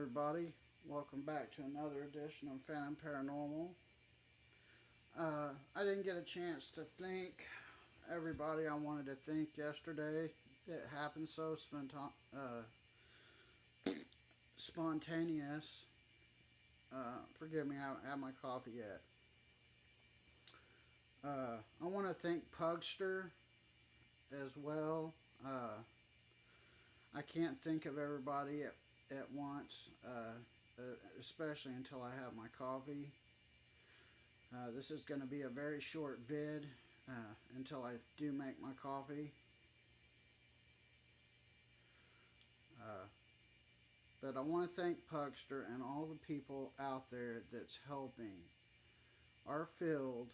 everybody. Welcome back to another edition of Phantom Paranormal. I didn't get a chance to thank everybody I wanted to thank yesterday. It happened so spontaneous. Forgive me, I haven't had my coffee yet. I want to thank Pugster as well. I can't think of everybody at once, especially until I have my coffee. This is going to be a very short vid until I do make my coffee. But I want to thank Pugster and all the people out there that's helping our field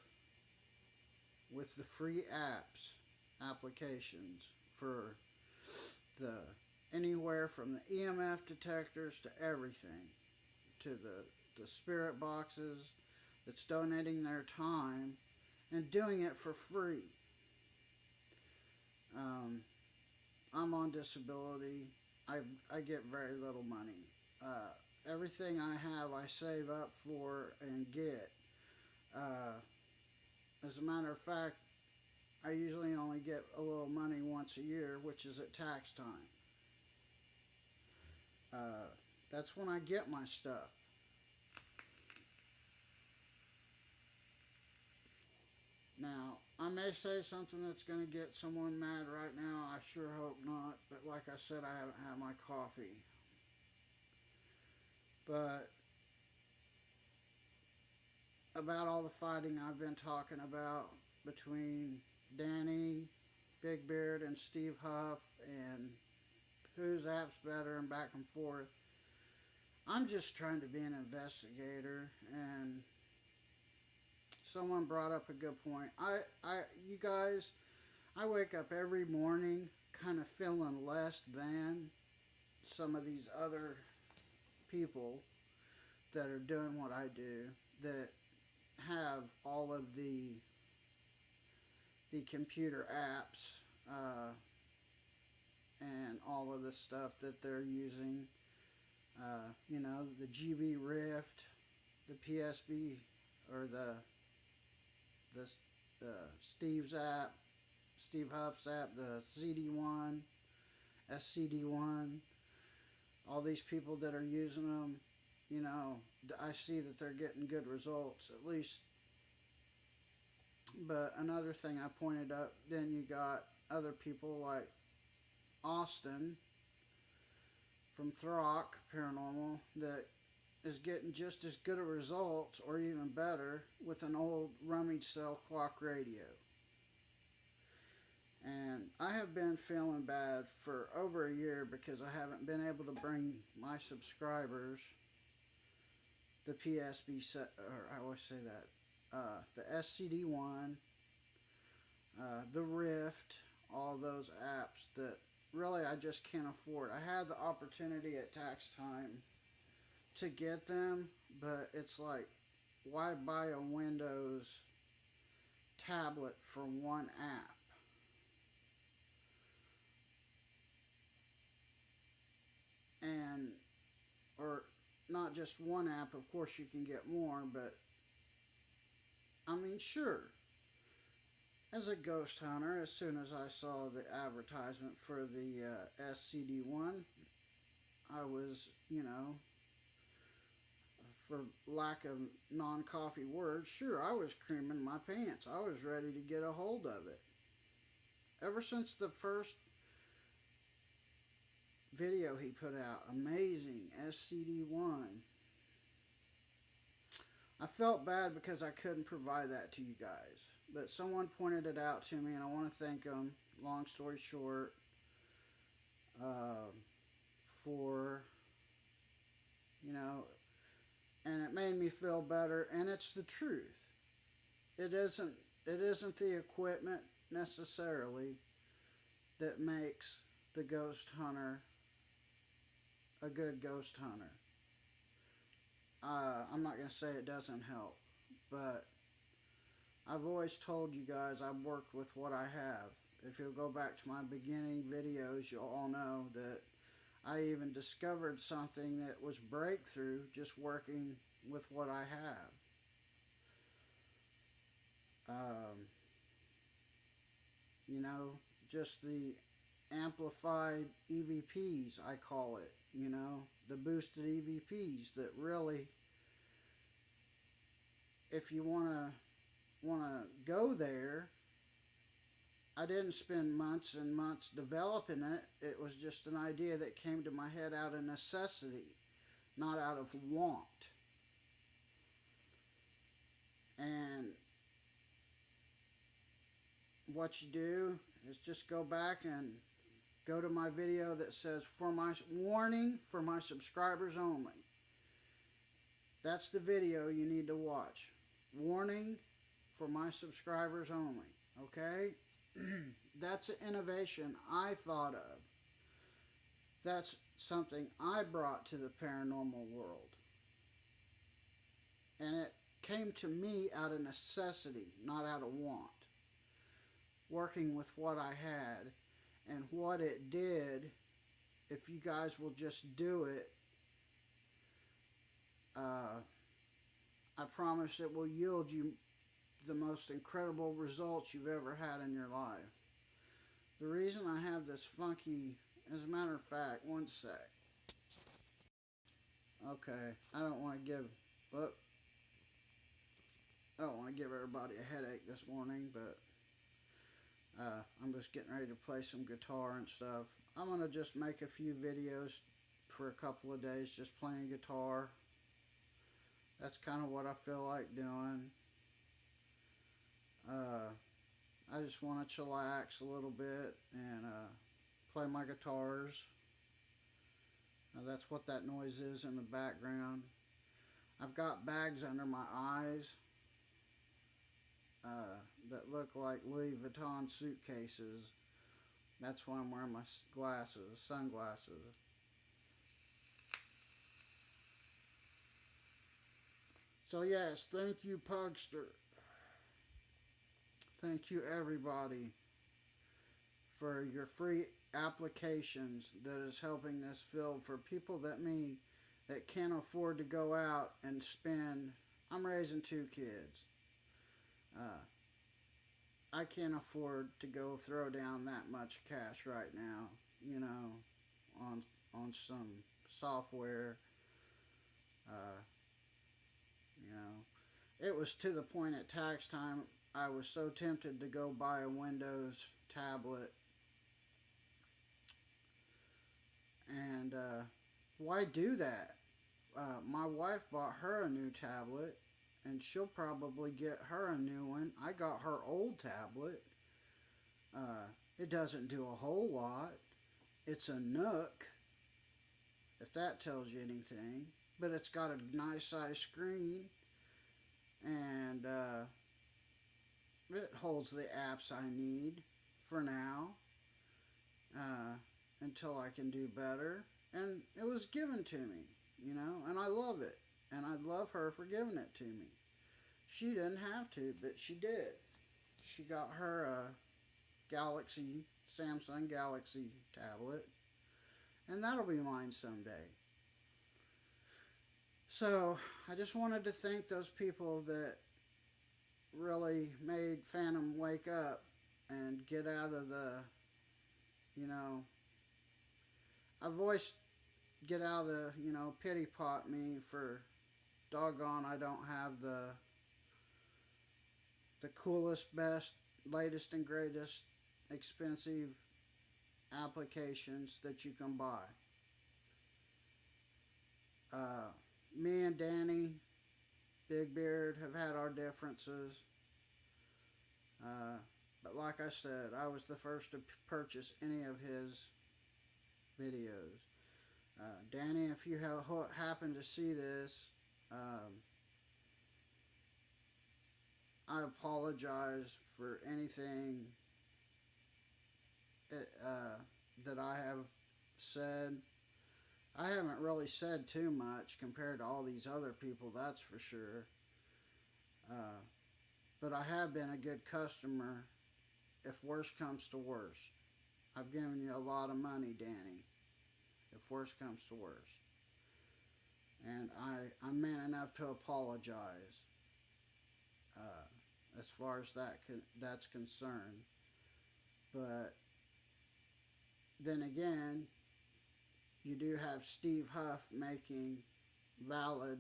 with the free applications for the anywhere from the EMF detectors to everything, to the spirit boxes that's donating their time and doing it for free. I'm on disability. I get very little money. Everything I have I save up for and get. As a matter of fact, I usually only get a little money once a year, which is at tax time. That's when I get my stuff. Now, I may say something that's going to get someone mad right now. I sure hope not. But like I said, I haven't had my coffee. But about all the fighting I've been talking about between Danny, Big Beard, and Steve Huff, and whose app's better and back and forth, I'm just trying to be an investigator. And someone brought up a good point. You guys, I wake up every morning kind of feeling less than some of these other people that are doing what I do, that have all of the computer apps and all of the stuff that they're using. The GB Rift, the PSB, or the Steve's app, Steve Huff's app, the CD1, SCD1, all these people that are using them, I see that they're getting good results, at least. But another thing I pointed out, then you got other people like Austin from Throck Paranormal that is getting just as good a results, or even better, with an old rummage cell clock radio. And I have been feeling bad for over a year because I haven't been able to bring my subscribers the PSB set, or I always say that, the SCD1, the Rift, all those apps that really I just can't afford. I had the opportunity at tax time to get them, but it's like, why buy a Windows tablet for one app? And, or not just one app, of course you can get more, but I mean, sure. As a ghost hunter, as soon as I saw the advertisement for the SCD1, I was, for lack of non-coffee words, sure, I was creaming my pants. I was ready to get a hold of it. Ever since the first video he put out, amazing, SCD1, I felt bad because I couldn't provide that to you guys. But someone pointed it out to me, and I want to thank them, long story short, for, and it made me feel better, and it's the truth. It isn't the equipment necessarily that makes the ghost hunter a good ghost hunter. I'm not going to say it doesn't help, but I've always told you guys I've worked with what I have. If you'll go back to my beginning videos, you'll all know that I even discovered something that was breakthrough just working with what I have. Um, you know, just the amplified EVPs, I call it. You know, the boosted EVPs that really, if you wanna go there, I didn't spend months and months developing it. It was just an idea that came to my head out of necessity, not out of want. And what you do is just go back and go to my video that says for my warning for my subscribers only. That's the video you need to watch. Warning for my subscribers only. Okay? That's an innovation I thought of. That's something I brought to the paranormal world. And it came to me out of necessity, not out of want. Working with what I had and what it did, if you guys will just do it, I promise it will yield you the most incredible results you've ever had in your life. The reason I have this funky, as a matter of fact, one sec. Okay, I don't want to give, but I don't want to give everybody a headache this morning, but I'm just getting ready to play some guitar and stuff. I'm going to just make a few videos for a couple of days just playing guitar. That's kind of what I feel like doing. I just want to chillax a little bit and play my guitars. That's what that noise is in the background. I've got bags under my eyes that look like Louis Vuitton suitcases. That's why I'm wearing my glasses, sunglasses. So yes, thank you, Pugster. Thank you, everybody, for your free applications that is helping this field for people that me that can't afford to go out and spend. I'm raising 2 kids. I can't afford to go throw down that much cash right now, you know, on some software. You know, it was to the point at tax time I was so tempted to go buy a Windows tablet. And why do that? My wife bought her a new tablet, and she'll probably get her a new one. I got her old tablet. It doesn't do a whole lot. It's a Nook, if that tells you anything. But it's got a nice size screen, and it holds the apps I need for now, until I can do better. And it was given to me, you know, and I love it. And I love her for giving it to me. She didn't have to, but she did. She got her a Samsung Galaxy tablet, and that'll be mine someday. So, I just wanted to thank those people that really made Phantom wake up and get out of the, you know, I voiced get out of the, you know, pity pot me for doggone I don't have the coolest, best, latest and greatest expensive applications that you can buy. Me and Danny, Big Beard, have had our differences. But like I said, I was the first to purchase any of his videos. Danny, if you happen to see this, I apologize for anything that I have said. I haven't really said too much compared to all these other people, that's for sure. But I have been a good customer if worse comes to worse. I've given you a lot of money, Danny. If if worse comes to worst. And I'm man enough to apologize as far as that's concerned. But then again, you do have Steve Huff making valid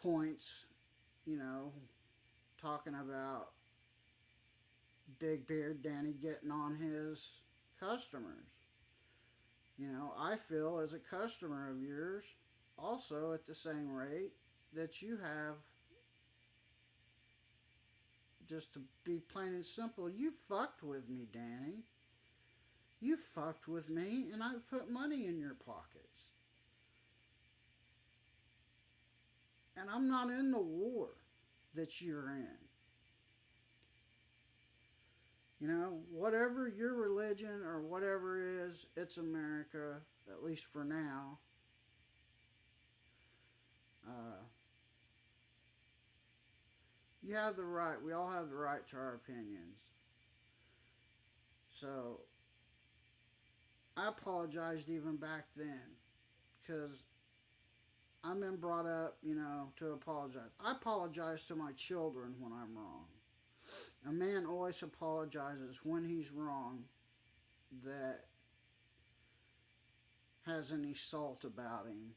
points, talking about Big Beard Danny getting on his customers. I feel as a customer of yours, also at the same rate, that you have, just to be plain and simple, you fucked with me, Danny. You fucked with me, and I've put money in your pockets. And I'm not in the war that you're in. Whatever your religion or whatever is, it's America, at least for now. You have the right, we all have the right to our opinions. So, I apologized even back then, because I've been brought up, to apologize. I apologize to my children when I'm wrong. A man always apologizes when he's wrong that has any salt about him.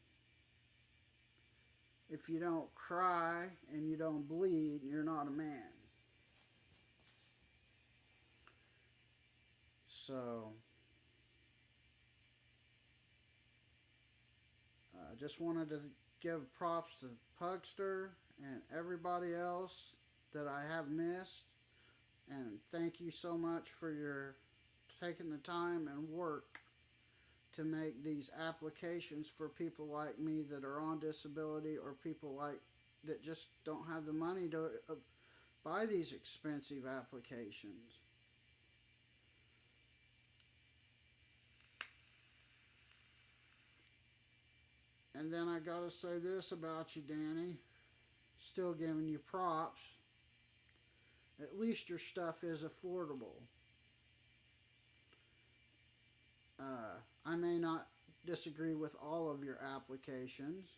If you don't cry and you don't bleed, you're not a man. So, I just wanted to give props to Pugster and everybody else that I have missed. And thank you so much for your taking the time and work to make these applications for people like me that are on disability, or people that just don't have the money to buy these expensive applications. And then I gotta say this about you, Danny. Still giving you props. At least your stuff is affordable. I may not disagree with all of your applications.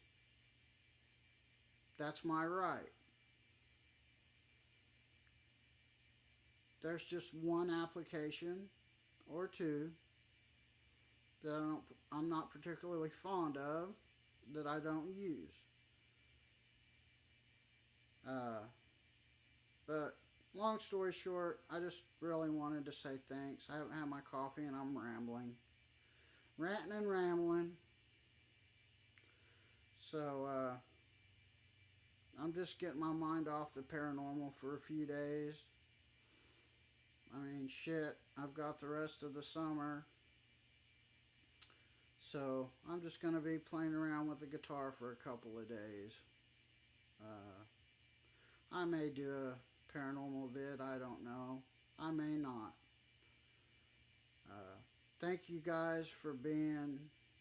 That's my right. There's just one application or two that I'm not particularly fond of, that I don't use. But long story short, I just really wanted to say thanks. I haven't had my coffee and I'm rambling. Ranting and rambling. So, I'm just getting my mind off the paranormal for a few days. I mean, shit, I've got the rest of the summer. So, I'm just going to be playing around with the guitar for a couple of days. I may do a paranormal vid, I don't know. I may not. Thank you guys for being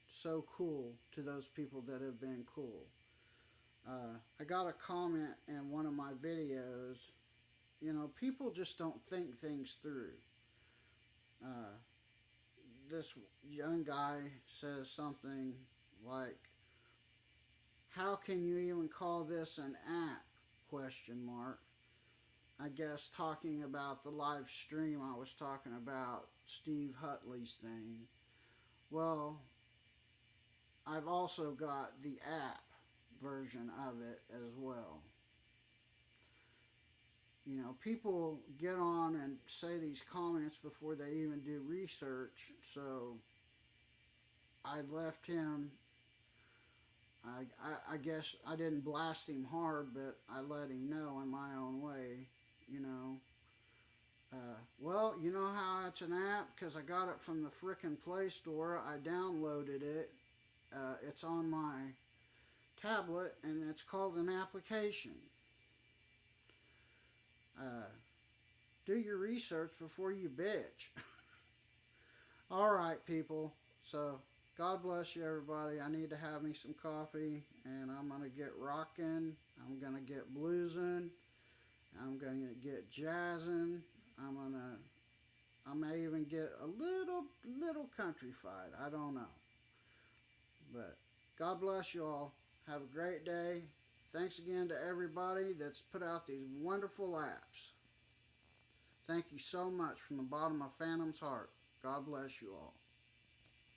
so cool to those people that have been cool. I got a comment in one of my videos. People just don't think things through. This young guy says something like, "How can you even call this an app?" ? I guess talking about the live stream, I was talking about Steve Hutley's thing. Well, I've also got the app version of it as well. People get on and say these comments before they even do research, so I left him. I guess I didn't blast him hard, but I let him know in my own way, well, you know how it's an app? Because I got it from the frickin' Play Store. I downloaded it. It's on my tablet, and it's called an application. Do your research before you bitch. Alright, people. So, God bless you, everybody. I need to have me some coffee, and I'm going to get rocking. I'm going to get bluesing. I'm going to get jazzing. I'm going to I may even get a little country fight. I don't know. But God bless you all. Have a great day. Thanks again to everybody that's put out these wonderful apps. Thank you so much from the bottom of Phantom's heart. God bless you all.